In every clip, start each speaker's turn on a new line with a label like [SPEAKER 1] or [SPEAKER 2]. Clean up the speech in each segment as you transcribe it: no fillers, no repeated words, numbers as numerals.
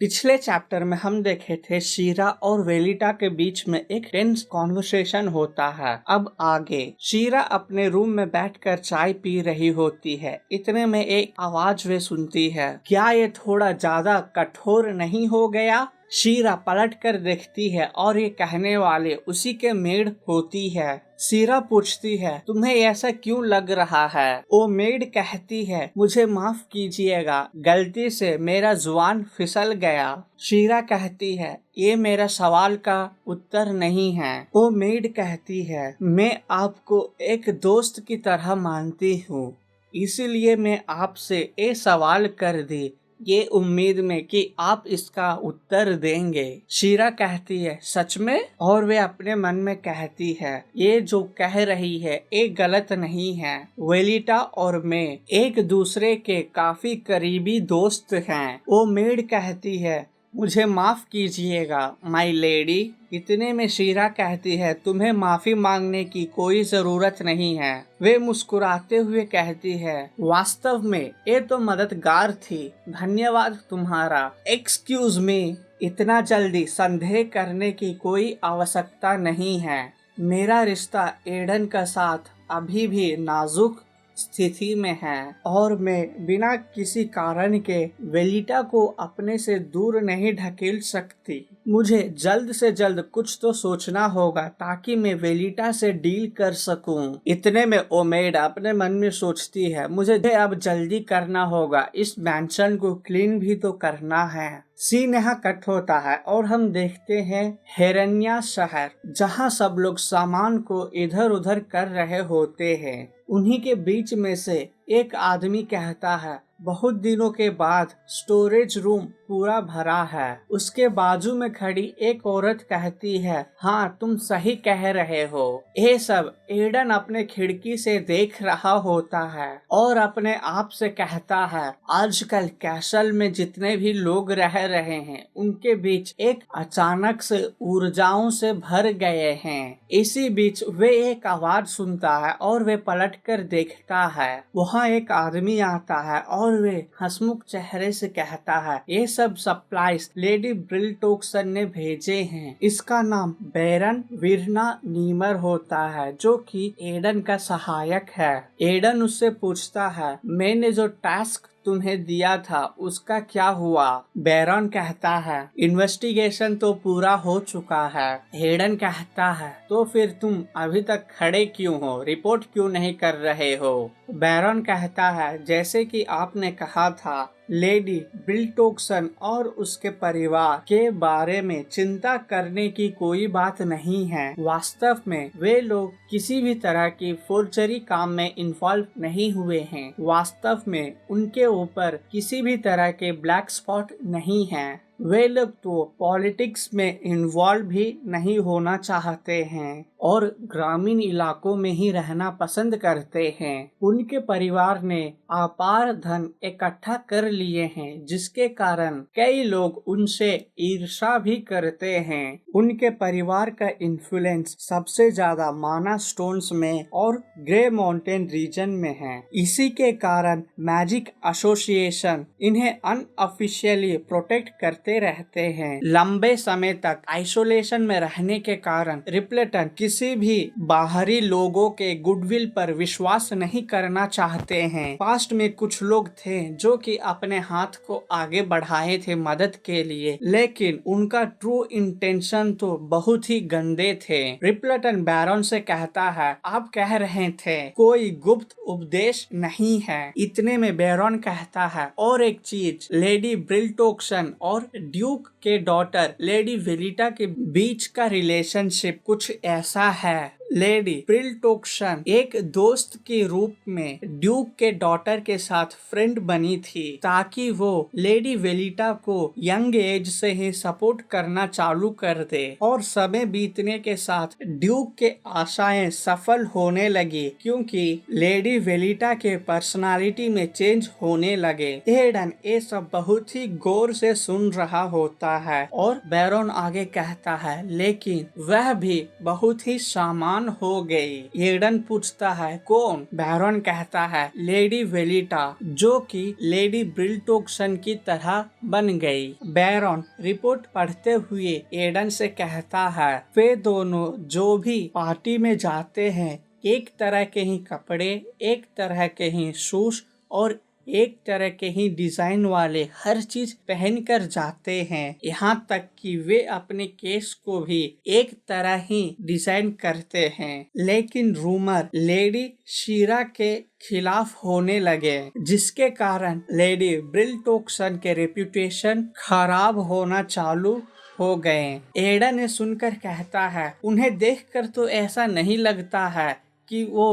[SPEAKER 1] पिछले चैप्टर में हम देखे थे शीरा और वेलिटा के बीच में एक टेंस कॉन्वर्सेशन होता है। अब आगे शीरा अपने रूम में बैठकर चाय पी रही होती है। इतने में एक आवाज वे सुनती है, क्या ये थोड़ा ज्यादा कठोर नहीं हो गया? शीरा पलट कर देखती है और ये कहने वाले उसी के मेड होती है। शीरा पूछती है, तुम्हें ऐसा क्यों लग रहा है? वो मेड कहती है, मुझे माफ कीजिएगा, गलती से मेरा जुबान फिसल गया। शीरा कहती है, ये मेरा सवाल का उत्तर नहीं है। वो मेड कहती है, मैं आपको एक दोस्त की तरह मानती हूँ, इसीलिए मैं आपसे ये सवाल कर दी, ये उम्मीद में कि आप इसका उत्तर देंगे। शीरा कहती है, सच में? और वे अपने मन में कहती है, ये जो कह रही है ये गलत नहीं है। वेलिटा और मैं एक दूसरे के काफी करीबी दोस्त हैं। वो मेड कहती है, मुझे माफ कीजिएगा माय लेडी। इतने में शीरा कहती है, तुम्हें माफी मांगने की कोई जरूरत नहीं है। वे मुस्कुराते हुए कहती है, वास्तव में ये तो मददगार थी, धन्यवाद तुम्हारा। एक्सक्यूज मी, इतना जल्दी संदेह करने की कोई आवश्यकता नहीं है। मेरा रिश्ता एडन का साथ अभी भी नाजुक स्थिति में है और मैं बिना किसी कारण के वेलिटा को अपने से दूर नहीं ढकेल सकती। मुझे जल्द से जल्द कुछ तो सोचना होगा ताकि मैं वेलिटा से डील कर सकूं। इतने में ओमेड अपने मन में सोचती है, मुझे अब जल्दी करना होगा, इस मैंशन को क्लीन भी तो करना है। सीन यहाँ कट होता है और हम देखते हैं हेरन्या शहर, जहाँ सब लोग सामान को इधर उधर कर रहे होते हैं। उन्हीं के बीच में से एक आदमी कहता है, बहुत दिनों के बाद स्टोरेज रूम पूरा भरा है। उसके बाजू में खड़ी एक औरत कहती है, हाँ तुम सही कह रहे हो। ये सब एडन अपने खिड़की से देख रहा होता है और अपने आप से कहता है, आजकल कैसल में जितने भी लोग रह रहे हैं उनके बीच एक अचानक से ऊर्जाओं से भर गए हैं। इसी बीच वे एक आवाज सुनता है और वे पलट कर देखता है। वहाँ एक आदमी आता है और वे हंसमुख चेहरे से कहता है, ये सब सप्लाईज लेडी ब्रिलटोक्सन ने भेजे हैं। इसका नाम बैरन विरना नीमर होता है, जो कि एडन का सहायक है। एडन उससे पूछता है, मैंने जो टास्क तुम्हें दिया था उसका क्या हुआ? बैरन कहता है, इन्वेस्टिगेशन तो पूरा हो चुका है। एडन कहता है, तो फिर तुम अभी तक खड़े क्यों हो, रिपोर्ट क्यों नहीं कर रहे हो? बैरन कहता है, जैसे कि आपने कहा था, लेडी ब्रिलटोक्सन और उसके परिवार के बारे में चिंता करने की कोई बात नहीं है। वास्तव में वे लोग किसी भी तरह की फोर्जरी काम में इन्वॉल्व नहीं हुए हैं। वास्तव में उनके ऊपर किसी भी तरह के ब्लैक स्पॉट नहीं है। वे लोग तो पॉलिटिक्स में इन्वॉल्व भी नहीं होना चाहते हैं और ग्रामीण इलाकों में ही रहना पसंद करते हैं। उनके परिवार ने अपार धन इकट्ठा कर लिए हैं, जिसके कारण कई लोग उनसे ईर्ष्या भी करते हैं। उनके परिवार का इन्फ्लुएंस सबसे ज्यादा माना स्टोन्स में और ग्रे माउंटेन रीजन में है। इसी के कारण मैजिक एसोसिएशन इन्हें अनऑफिशियली प्रोटेक्ट करते रहते हैं। लंबे समय तक आइसोलेशन में रहने के कारण रिप्लेटन किसी भी बाहरी लोगों के गुडविल पर विश्वास नहीं करना चाहते हैं। पास्ट में कुछ लोग थे जो कि अपने हाथ को आगे बढ़ाए थे मदद के लिए, लेकिन उनका ट्रू इंटेंशन तो बहुत ही गंदे थे। रिप्लेटन बैरन से कहता है, आप कह रहे थे कोई गुप्त उपदेश नहीं है। इतने में बैरन कहता है, और एक चीज, लेडी ब्रिलटोक्सन और ड्यूक के डॉटर लेडी वेलिटा के बीच का रिलेशनशिप कुछ ऐसा है। लेडी ब्रिलटोक्सन एक दोस्त के रूप में ड्यूक के डॉटर के साथ फ्रेंड बनी थी ताकि वो लेडी वेलिटा को यंग एज से ही सपोर्ट करना चालू कर दे। और समय बीतने के साथ ड्यूक के आशाएं सफल होने लगी क्योंकि लेडी वेलिटा के पर्सनालिटी में चेंज होने लगे। एडन ये सब बहुत ही गौर से सुन रहा होता है और बैरन आगे कहता है, लेकिन वह भी बहुत ही सामान्य ऑन हो गई। एडन पूछता है कौन? बैरन कहता है लेडी वेलिटा, जो कि लेडी ब्रिलटोक्सन की तरह बन गई। बैरन रिपोर्ट पढ़ते हुए एडन से कहता है वे दोनों जो भी पार्टी में जाते हैं एक तरह के ही कपड़े, एक तरह के ही शूज और एक तरह के ही डिजाइन वाले हर चीज पहनकर जाते हैं। यहाँ तक कि वे अपने केस को भी एक तरह ही डिजाइन करते हैं। लेकिन रूमर लेडी शीरा के खिलाफ होने लगे, जिसके कारण लेडी ब्रिलटोक्सन के रेपुटेशन खराब होना चालू हो गए। एडन ने सुनकर कहता है उन्हें देखकर तो ऐसा नहीं लगता है कि वो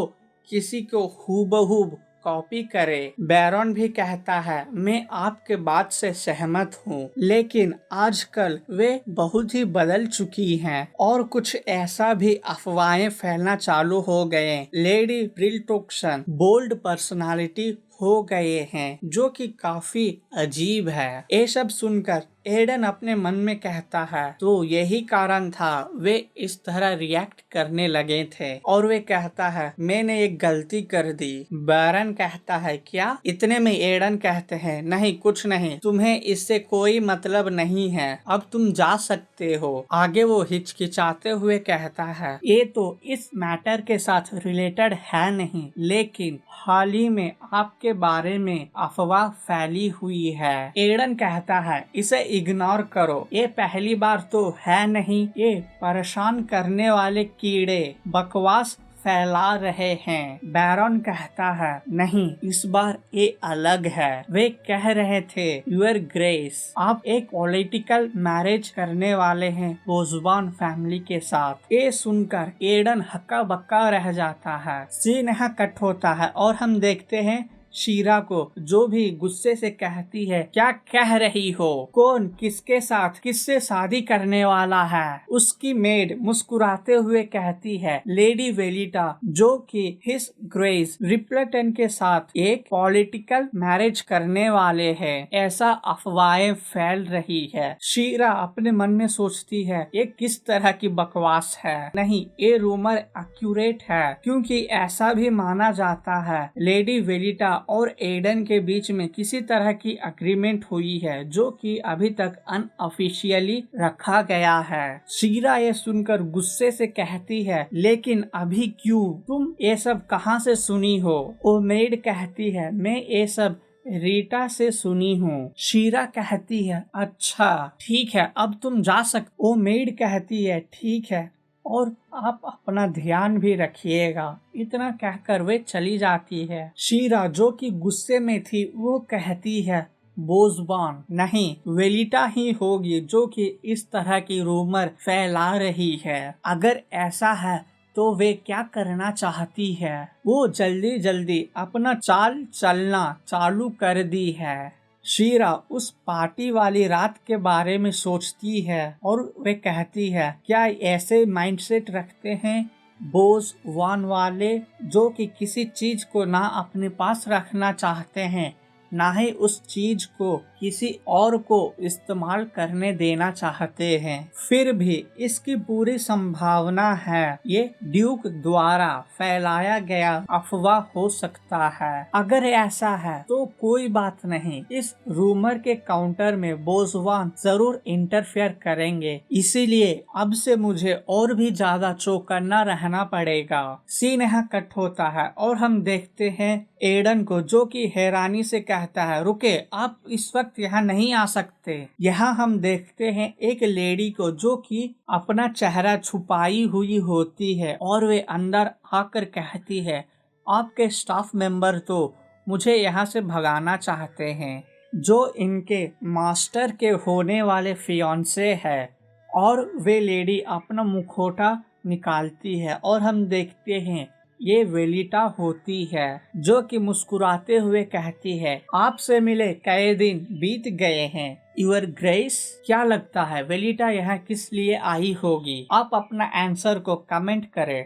[SPEAKER 1] किसी को हूबहू कॉपी करे। बैरन भी कहता है मैं आपके बात से सहमत हूँ, लेकिन आजकल वे बहुत ही बदल चुकी हैं और कुछ ऐसा भी अफवाहें फैलना चालू हो गए। लेडी ब्रिलटोक्सन बोल्ड पर्सनालिटी हो गए हैं, जो कि काफी अजीब है। ये सब सुनकर एडन अपने मन में कहता है तो यही कारण था वे इस तरह रिएक्ट करने लगे थे, और वे कहता है मैंने एक गलती कर दी। बैरन कहता है क्या? इतने में एडन कहते हैं नहीं कुछ नहीं, तुम्हें इससे कोई मतलब नहीं है, अब तुम जा सकते हो। आगे वो हिचकिचाते हुए कहता है ये तो इस मैटर के साथ रिलेटेड है नहीं, लेकिन हाल ही में आपके बारे में अफवाह फैली हुई है। एडन कहता है इसे इग्नोर करो, ये पहली बार तो है नहीं, ये परेशान करने वाले कीड़े बकवास फैला रहे हैं। बैरन कहता है नहीं, इस बार ये अलग है। वे कह रहे थे यूर ग्रेस, आप एक पॉलिटिकल मैरिज करने वाले हैं बोजबान फैमिली के साथ। ये सुनकर एडन हक्का बक्का रह जाता है। सीन यहाँ कट होता है और हम देखते हैं शीरा को, जो भी गुस्से से कहती है क्या कह रही हो, कौन किसके साथ किससे शादी करने वाला है। उसकी मेड मुस्कुराते हुए कहती है लेडी वेलिटा, जो कि हिज ग्रेस रिप्लेटन के साथ एक पॉलिटिकल मैरिज करने वाले हैं। ऐसा अफवाहें फैल रही है। शीरा अपने मन में सोचती है ये किस तरह की बकवास है। नहीं, ये रूमर एक्यूरेट है, क्योंकि ऐसा भी माना जाता है लेडी वेलिटा और एडन के बीच में किसी तरह की अग्रीमेंट हुई है, जो कि अभी तक अनऑफिशियली रखा गया है। शीरा ये सुनकर गुस्से से कहती है लेकिन अभी क्यों? तुम ये सब कहाँ से सुनी हो? ओमेड कहती है मैं ये सब रीटा से सुनी हूँ। शीरा कहती है अच्छा ठीक है, अब तुम जा सकते। ओमेड कहती है ठीक है, और आप अपना ध्यान भी रखिएगा। इतना कहकर वे चली जाती है। शीरा जो कि गुस्से में थी वो कहती है बोजबान नहीं, वेलिटा ही होगी जो कि इस तरह की रूमर फैला रही है। अगर ऐसा है तो वे क्या करना चाहती है? वो जल्दी जल्दी अपना चाल चलना चालू कर दी है। शीरा उस पार्टी वाली रात के बारे में सोचती है और वे कहती है क्या ऐसे माइंडसेट रखते हैं बोस वान वाले, जो कि किसी चीज को ना अपने पास रखना चाहते हैं, ना ही उस चीज को किसी और को इस्तेमाल करने देना चाहते हैं। फिर भी इसकी पूरी संभावना है ये ड्यूक द्वारा फैलाया गया अफवाह हो सकता है। अगर ऐसा है तो कोई बात नहीं, इस रूमर के काउंटर में बोजवान जरूर इंटरफेयर करेंगे, इसीलिए अब से मुझे और भी ज्यादा चौकन्ना रहना पड़ेगा। सीन यहाँ कट होता है और हम देखते हैं एडन को, जो कि हैरानी से कहता है रुके, आप इस वक्त यहाँ नहीं आ सकते। यहाँ हम देखते हैं एक लेडी को जो कि अपना चेहरा छुपाई हुई होती है और वे अंदर आकर कहती है आपके स्टाफ मेंबर तो मुझे यहाँ से भगाना चाहते हैं, जो इनके मास्टर के होने वाले फियांसे है। और वे लेडी अपना मुखौटा निकालती है और हम देखते हैं ये वेलिटा होती है, जो कि मुस्कुराते हुए कहती है आपसे मिले कई दिन बीत गए हैं यूर ग्रेस। क्या लगता है वेलिटा यहाँ किस लिए आई होगी? आप अपना आंसर को कमेंट करें।